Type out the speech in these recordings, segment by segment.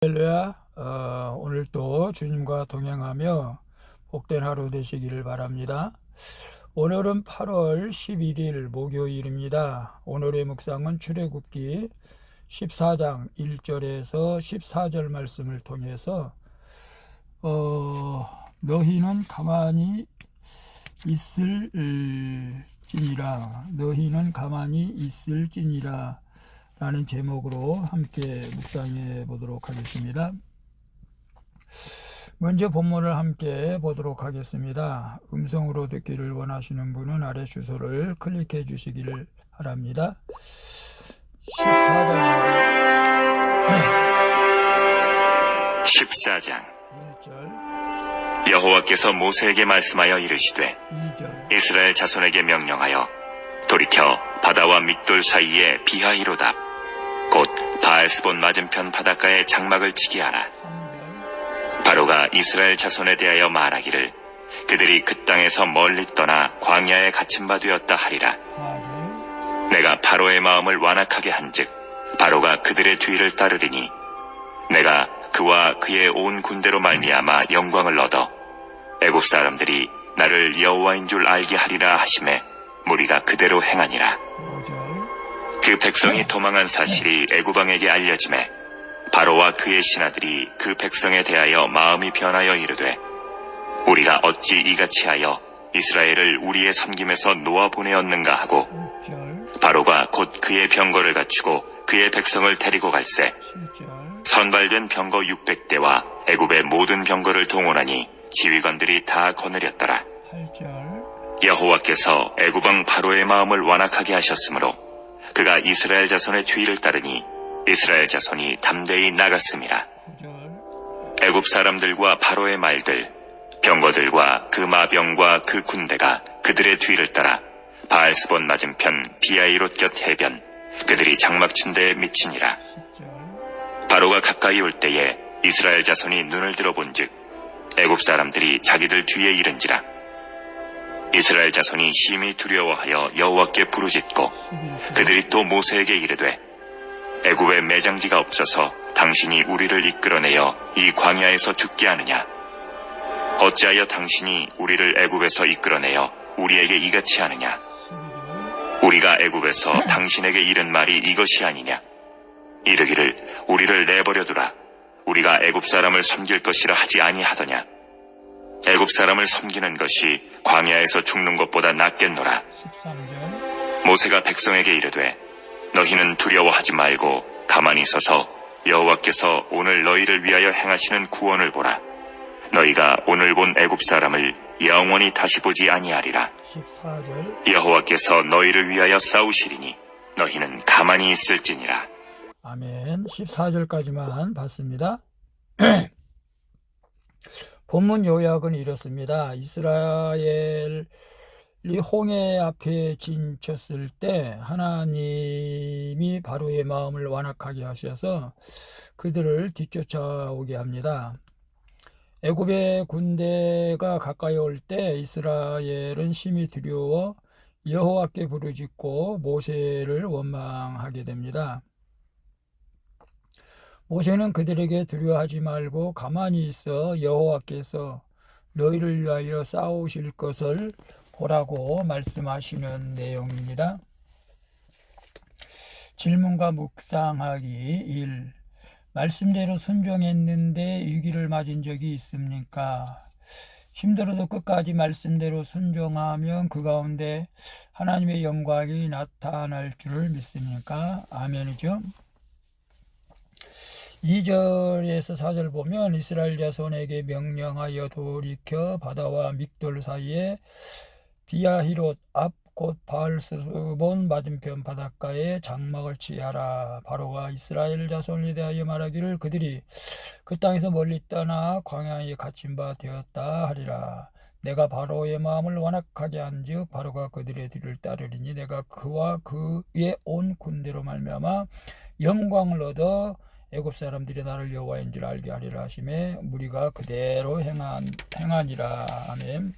할렐루야. 오늘도 주님과 동행하며 복된 하루 되시기를 바랍니다. 오늘은 8월 11일 목요일입니다. 오늘의 묵상은 출애굽기 14장 1절에서 14절 말씀을 통해서 너희는 가만히 있을지니라 라는 제목으로 함께 묵상해 보도록 하겠습니다. 먼저 본문을 함께 보도록 하겠습니다. 음성으로 듣기를 원하시는 분은 아래 주소를 클릭해 주시기를 바랍니다. 14장 1절 여호와께서 모세에게 말씀하여 이르시되 2절 이스라엘 자손에게 명령하여 돌이켜 바다와 믹돌 사이에 비하이로답 곧 바알스본 맞은편 바닷가에 장막을 치게 하라. 3절 바로가 이스라엘 자손에 대하여 말하기를 그들이 그 땅에서 멀리 떠나 광야에 갇힌 바 되었다 하리라. 4절 내가 바로의 마음을 완악하게 한즉 바로가 그들의 뒤를 따르리니 내가 그와 그의 온 군대로 말미암아 영광을 얻어 애굽 사람들이 나를 여호와인 줄 알게 하리라 하시매 무리가 그대로 행하니라. 5절 그 백성이 도망한 사실이 애굽 왕에게 알려지매 바로와 그의 신하들이 그 백성에 대하여 마음이 변하여 이르되 우리가 어찌 이같이 하여 이스라엘을 우리의 섬김에서 놓아보내었는가 하고 6절 바로가 곧 그의 병거를 갖추고 그의 백성을 데리고 갈새 7절 선발된 병거 600대와 애굽의 모든 병거를 동원하니 지휘관들이 다 거느렸더라. 8절 여호와께서 애굽 왕 바로의 마음을 완악하게 하셨으므로 그가 이스라엘 자손의 뒤를 따르니 이스라엘 자손이 담대히 나갔음이라. 9절 애굽 사람들과 바로의 말들 병거들과 그 마병과 그 군대가 그들의 뒤를 따라 바알스본 맞은편 비하이롯 곁 해변 그들이 장막 친 데에 미치니라. 10절 바로가 가까이 올 때에 이스라엘 자손이 눈을 들어본즉 애굽 사람들이 자기들 뒤에 이른지라. 이스라엘 자손이 심히 두려워하여 여호와께 부르짖고 11절 그들이 또 모세에게 이르되 애굽에 매장지가 없어서 당신이 우리를 이끌어내어 이 광야에서 죽게 하느냐. 어찌하여 당신이 우리를 애굽에서 이끌어내어 우리에게 이같이 하느냐. 12절 우리가 애굽에서 당신에게 이른 말이 이것이 아니냐. 이르기를 우리를 내버려두라. 우리가 애굽 사람을 섬길 것이라 하지 아니하더냐. 애굽 사람을 섬기는 것이 광야에서 죽는 것보다 낫겠노라. 13절 모세가 백성에게 이르되 너희는 두려워하지 말고 가만히 서서 여호와께서 오늘 너희를 위하여 행하시는 구원을 보라. 너희가 오늘 본 애굽 사람을 영원히 다시 보지 아니하리라. 14절 여호와께서 너희를 위하여 싸우시리니 너희는 가만히 있을지니라. 아멘. 14절까지만 봤습니다. 본문 요약은 이렇습니다. 이스라엘이 홍해 앞에 진쳤을 때 하나님이 바로의 마음을 완악하게 하셔서 그들을 뒤쫓아오게 합니다. 애굽의 군대가 가까이 올 때 이스라엘은 심히 두려워 여호와께 부르짖고 모세를 원망하게 됩니다. 모세는 그들에게 두려워하지 말고 가만히 있어 여호와께서 너희를 위하여 싸우실 것을 보라고 말씀하시는 내용입니다. 질문과 묵상하기 1. 말씀대로 순종했는데 위기를 맞은 적이 있습니까? 힘들어도 끝까지 말씀대로 순종하면 그 가운데 하나님의 영광이 나타날 줄을 믿습니까? 아멘이죠. 2절에서 4절 보면 이스라엘 자손에게 명령하여 돌이켜 바다와 믹돌 사이에 비하히롯 앞 곧 바알스본 맞은편 바닷가에 장막을 치하라. 바로가 이스라엘 자손에 대하여 말하기를 그들이 그 땅에서 멀리 떠나 광야에 갇힌 바 되었다 하리라. 내가 바로의 마음을 완악하게 한즉 바로가 그들의 뒤를 따르리니 내가 그와 그의 온 군대로 말미암아 영광을 얻어 애굽 사람들이 나를 여호와인 줄 알게 하리라 하시매 무리가 그대로 행하니라. 아멘.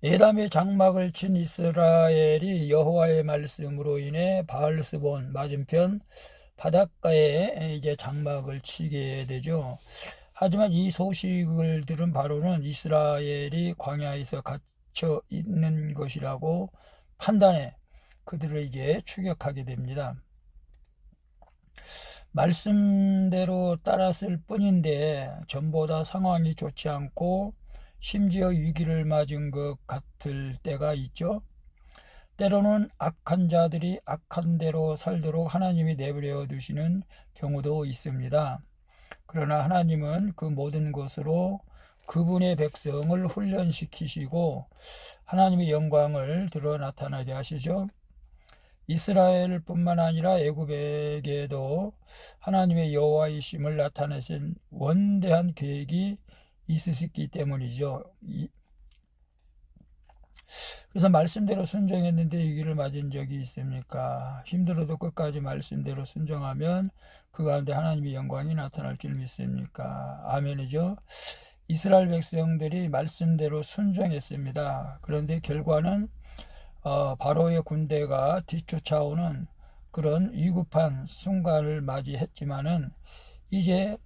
에담의 장막을 친 이스라엘이 여호와의 말씀으로 인해 바알스본 맞은편 바닷가에 이제 장막을 치게 되죠. 하지만 이 소식을 들은 바로는 이스라엘이 광야에서 갇혀 있는 것이라고 판단해 그들을 이제 추격하게 됩니다. 말씀대로 따랐을 뿐인데 전보다 상황이 좋지 않고 심지어 위기를 맞은 것 같을 때가 있죠. 때로는 악한 자들이 악한 대로 살도록 하나님이 내버려 두시는 경우도 있습니다. 그러나 하나님은 그 모든 것으로 그분의 백성을 훈련시키시고 하나님의 영광을 드러 나타나게 하시죠. 이스라엘뿐만 아니라 애굽에게도 하나님의 여호와이심을 나타내신 원대한 계획이 있으셨기 때문이죠. 그래서 말씀대로 순종했는데 위기를 맞은 적이 있습니까? 힘들어도 끝까지 말씀대로 순종하면 그 가운데 하나님의 영광이 나타날 줄 믿습니까? 아멘이죠. 이스라엘 백성들이 말씀대로 순종했습니다. 그런데 결과는 바로의 군대가 뒤쫓아오는 그런 위급한 순간을 맞이했지만은 이제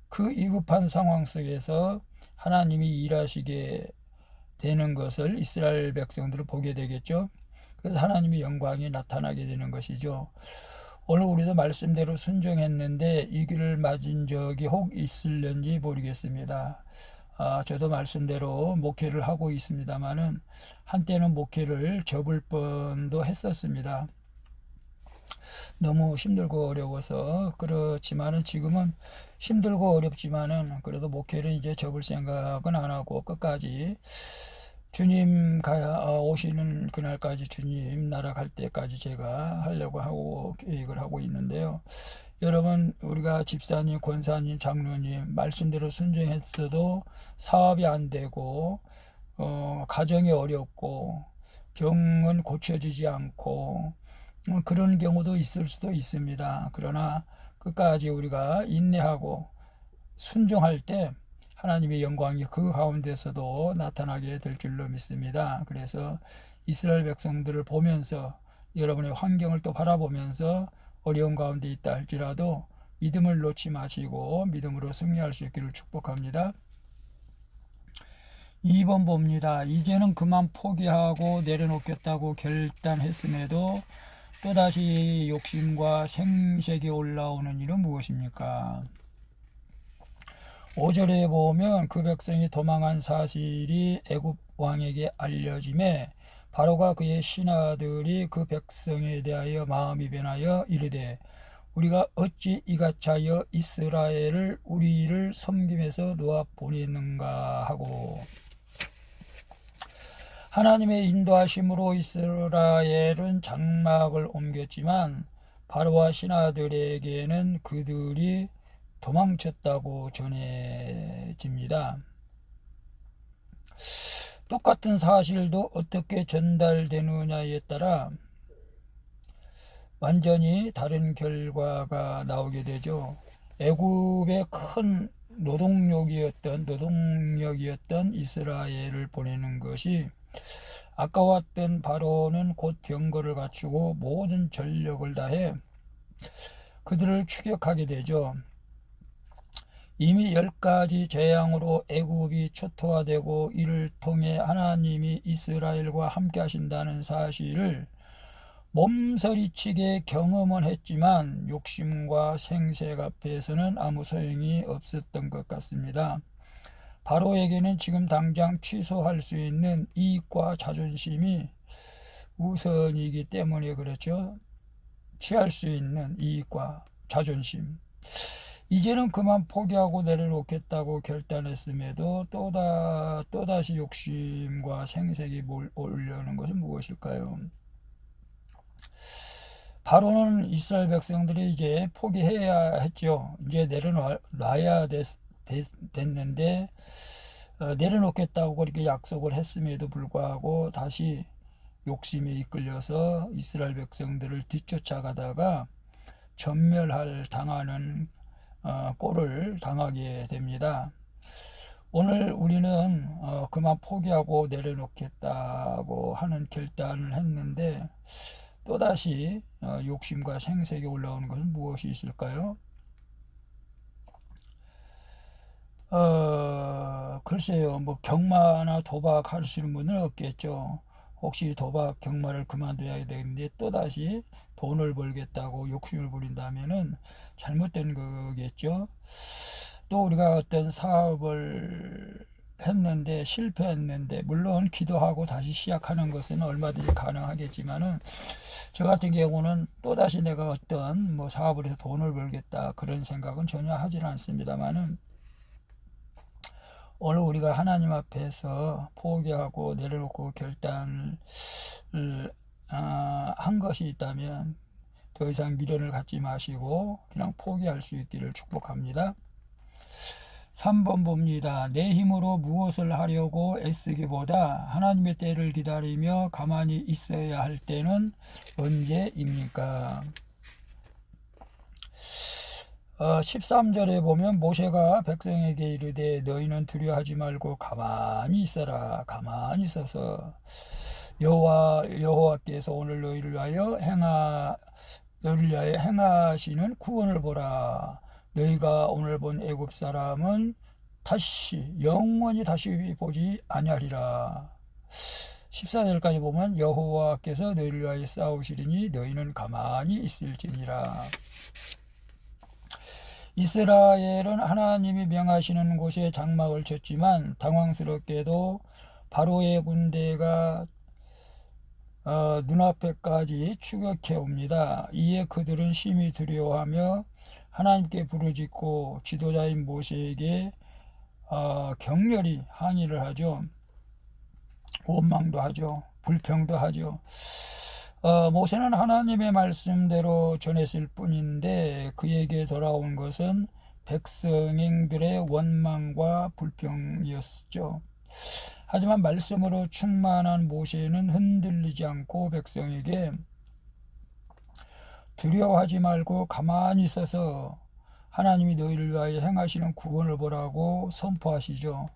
그 위급한 상황 속에서 하나님이 일하시게 되는 것을 이스라엘 백성들은 보게 되겠죠. 그래서 하나님의 영광이 나타나게 되는 것이죠. 오늘 우리도 말씀대로 순종했는데 이 길을 맞은 적이 혹 있을는지 모르겠습니다. 저도 말씀대로 목회를 하고 있습니다만은 한때는 목회를 접을 뻔도 했었습니다. 너무 힘들고 어려워서. 그렇지만은 지금은 힘들고 어렵지만은 그래도 목회를 이제 접을 생각은 안 하고 끝까지 주님 오시는 그날까지 주님 날아갈 때까지 제가 하려고 하고 계획을 하고 있는데요. 여러분, 우리가 집사님, 권사님, 장로님 말씀대로 순종했어도 사업이 안 되고 가정이 어렵고 병은 고쳐지지 않고 그런 경우도 있을 수도 있습니다. 그러나 끝까지 우리가 인내하고 순종할 때 하나님의 영광이 그 가운데서도 나타나게 될 줄로 믿습니다. 그래서 이스라엘 백성들을 보면서 여러분의 환경을 또 바라보면서 어려운 가운데 있다 할지라도 믿음을 놓지 마시고 믿음으로 승리할 수 있기를 축복합니다. 2번 봅니다. 이제는 그만 포기하고 내려놓겠다고 결단했음에도 또다시 욕심과 생색이 올라오는 일은 무엇입니까? 5절에 보면 그 백성이 도망한 사실이 애굽 왕에게 알려짐에 바로가 그의 신하들이 그 백성에 대하여 마음이 변하여 이르되 우리가 어찌 이같이 하여 이스라엘을 우리를 섬김에서 놓아 보냈는가 하고, 하나님의 인도하심으로 이스라엘은 장막을 옮겼지만 바로와 신하들에게는 그들이 도망쳤다고 전해집니다. 똑같은 사실도 어떻게 전달되느냐에 따라 완전히 다른 결과가 나오게 되죠. 애굽의 큰 노동력이었던 이스라엘을 보내는 것이 아까웠던 바로는 곧 병거를 갖추고 모든 전력을 다해 그들을 추격하게 되죠. 이미 10가지 재앙으로 애굽이 초토화되고 이를 통해 하나님이 이스라엘과 함께 하신다는 사실을 몸서리치게 경험은 했지만 욕심과 생색 앞에서는 아무 소용이 없었던 것 같습니다. 바로에게는 지금 당장 취소할 수 있는 이익과 자존심이 우선이기 때문에 그렇죠. 취할 수 있는 이익과 자존심. 이제는 그만 포기하고 내려놓겠다고 결단했음에도 또다시 욕심과 생색이 올려오는 것은 무엇일까요? 바로는 이스라엘 백성들이 이제 포기해야 했죠. 이제 내려놔야 됐는데 내려놓겠다고 그렇게 약속을 했음에도 불구하고 다시 욕심에 이끌려서 이스라엘 백성들을 뒤쫓아가다가 전멸할 당하는 꼴을 당하게 됩니다. 오늘 우리는 그만 포기하고 내려놓겠다고 하는 결단을 했는데 또다시 욕심과 생색이 올라오는 것은 무엇이 있을까요? 글쎄요, 뭐 경마나 도박 하시는 분은 없겠죠. 혹시 도박 경마를 그만둬야 되는데 또다시 돈을 벌겠다고 욕심을 부린다면은 잘못된 거겠죠. 또 우리가 어떤 사업을 했는데 실패했는데, 물론 기도하고 다시 시작하는 것은 얼마든지 가능하겠지만은, 저 같은 경우는 또다시 내가 어떤 뭐 사업을 해서 돈을 벌겠다 그런 생각은 전혀 하질 않습니다만은, 오늘 우리가 하나님 앞에서 포기하고 내려놓고 결단을 한 것이 있다면 더 이상 미련을 갖지 마시고 그냥 포기할 수 있기를 축복합니다. 3번 봅니다. 내 힘으로 무엇을 하려고 애쓰기보다 하나님의 때를 기다리며 가만히 있어야 할 때는 언제입니까? 13절에 보면 모세가 백성에게 이르되 너희는 두려워하지 말고 가만히 있어라. 가만히 있어서 여호와께서 오늘 너희를 위하여 행하시는 구원을 보라. 너희가 오늘 본 애굽 사람은 영원히 다시 보지 아니하리라. 14절까지 보면 여호와께서 너희를 위하여 싸우시리니 너희는 가만히 있을지니라. 이스라엘은 하나님이 명하시는 곳에 장막을 쳤지만 당황스럽게도 바로의 군대가 눈앞에까지 추격해 옵니다. 이에 그들은 심히 두려워하며 하나님께 부르짖고 지도자인 모세에게 격렬히 항의를 하죠. 원망도 하죠. 불평도 하죠. 모세는 하나님의 말씀대로 전했을 뿐인데 그에게 돌아온 것은 백성들의 원망과 불평이었죠. 하지만 말씀으로 충만한 모세는 흔들리지 않고 백성에게 두려워하지 말고 가만히 있어서 하나님이 너희를 위하여 행하시는 구원을 보라고 선포하시죠.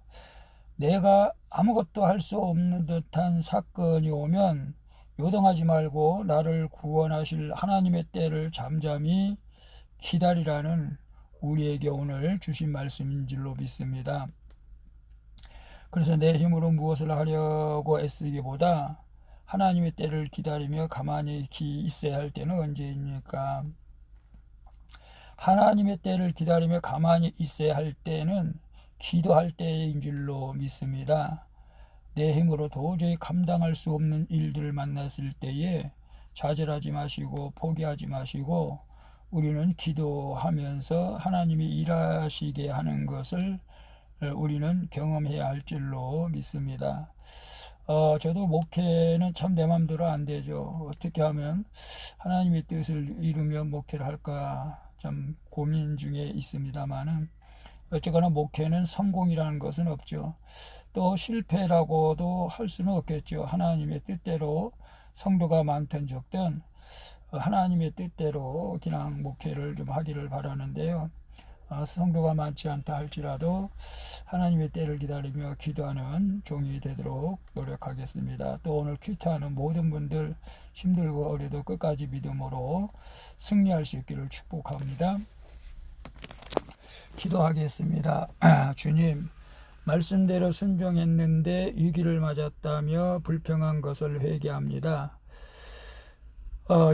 내가 아무것도 할 수 없는 듯한 사건이 오면 요동하지 말고 나를 구원하실 하나님의 때를 잠잠히 기다리라는 우리에게 오늘 주신 말씀인 줄로 믿습니다. 그래서 내 힘으로 무엇을 하려고 애쓰기보다 하나님의 때를 기다리며 가만히 있어야 할 때는 언제입니까? 하나님의 때를 기다리며 가만히 있어야 할 때는 기도할 때인 줄로 믿습니다. 내 힘으로 도저히 감당할 수 없는 일들을 만났을 때에 좌절하지 마시고 포기하지 마시고 우리는 기도하면서 하나님이 일하시게 하는 것을 우리는 경험해야 할 줄로 믿습니다. 저도 목회는 참 내 맘대로 안 되죠. 어떻게 하면 하나님의 뜻을 이루며 목회를 할까 참 고민 중에 있습니다만은, 어쨌거나 목회는 성공이라는 것은 없죠. 또 실패라고도 할 수는 없겠죠. 하나님의 뜻대로 성도가 많든 적든 하나님의 뜻대로 그냥 목회를 좀 하기를 바라는데요. 성도가 많지 않다 할지라도 하나님의 때를 기다리며 기도하는 종이 되도록 노력하겠습니다. 또 오늘 큐티하는 모든 분들 힘들고 어려도 끝까지 믿음으로 승리할 수 있기를 축복합니다. 기도하겠습니다. 주님, 말씀대로 순종했는데 위기를 맞았다며 불평한 것을 회개합니다.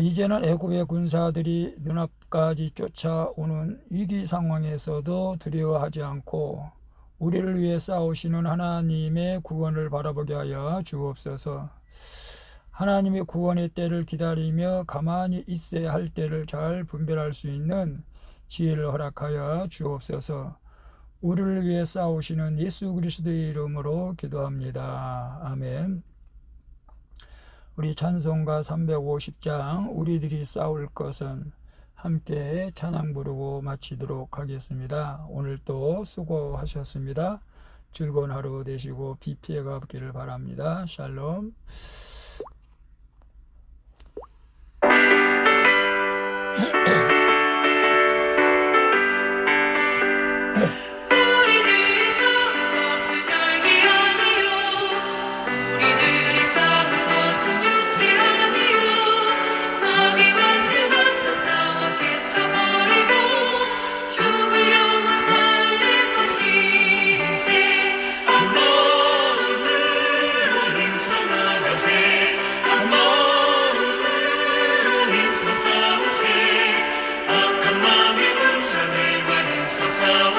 이제는 애굽의 군사들이 눈앞까지 쫓아오는 위기 상황에서도 두려워하지 않고 우리를 위해 싸우시는 하나님의 구원을 바라보게 하여 주옵소서. 하나님의 구원의 때를 기다리며 가만히 있어야 할 때를 잘 분별할 수 있는 지혜를 허락하여 주옵소서. 우리를 위해 싸우시는 예수 그리스도의 이름으로 기도합니다. 아멘. 우리 찬송가 350장 우리들이 싸울 것은 함께 찬양 부르고 마치도록 하겠습니다. 오늘도 수고하셨습니다. 즐거운 하루 되시고 비 피해가 없기를 바랍니다. 샬롬. 무서워